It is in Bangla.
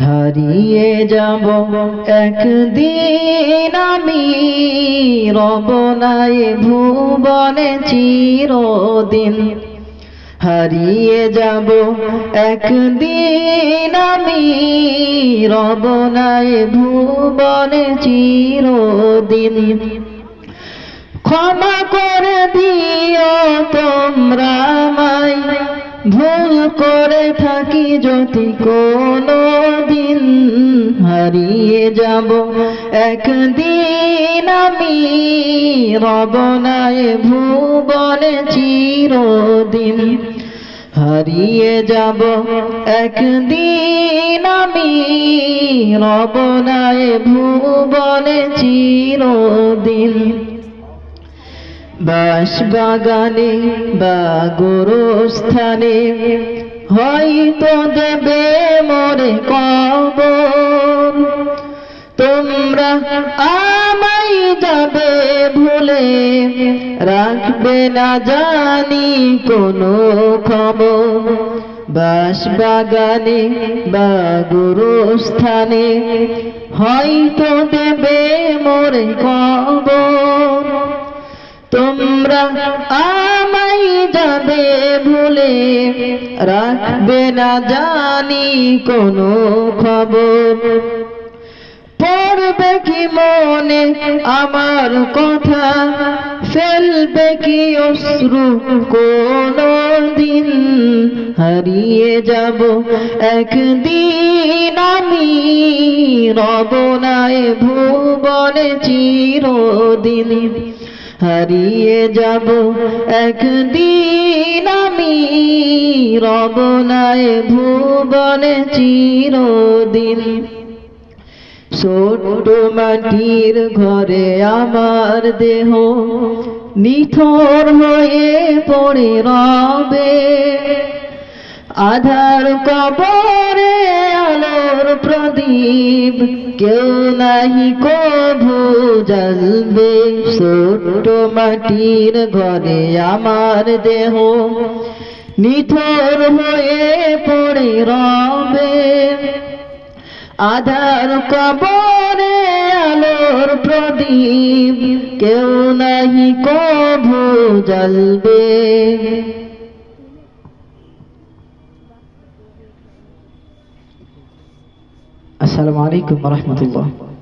হারিয়ে যাব একদিন আমি, রব নাই ভুবনে চিরদিন। হারিয়ে যাব একদিন আমি, রব নাই ভুবনে চিরদিন। ক্ষমা করে দিও তোমরা আমায়, ভুল করে থাকি যদি কোনো দিন। হারিয়ে যাব একদিন আমি, রব নাই ভুবনে চিরদিন। হারিয়ে যাব একদিন আমি, রব নাই ভুবনে চিরদিন। বাঁশবাগানে বা গোরস্থানে হয়তো দেবে মোরে কবর। তোমরা আমায় যাবে ভুলে, রাখবে না জানি কোনো খবর। বাঁশবাগানে বা গোরস্থানে হয়তো দেবে মোরে কবর। তোমরা আমায় যাবে ভুলে, রাখবে না জানি কোনো খবর। পড়বে কি মনে আমার কথা, ফেলবে কি অশ্রু কোনো দিন। হারিয়ে যাব একদিন আমি, রব নাই ভুবনে চিরদিন। হারিয়ে যাব একদিন আমি, রব নাই ভুবনে চিরদিন। ছোট্ট মাটির ঘরে আমার দেহ নিথর হয়ে পড়ে রবে। আধার কবরে আলোর প্রদীপ কেউ নাহি কভু জ্বলবে। ছোট্ট মাটির ঘরে আমার দেহ নিথর হয়ে পড়ে রবে। আধার কবরে আলোর প্রদীপ কেউ নাহি কভু জ্বলবে। আসসালামু আলাইকুম ওয়া রাহমাতুল্লাহ।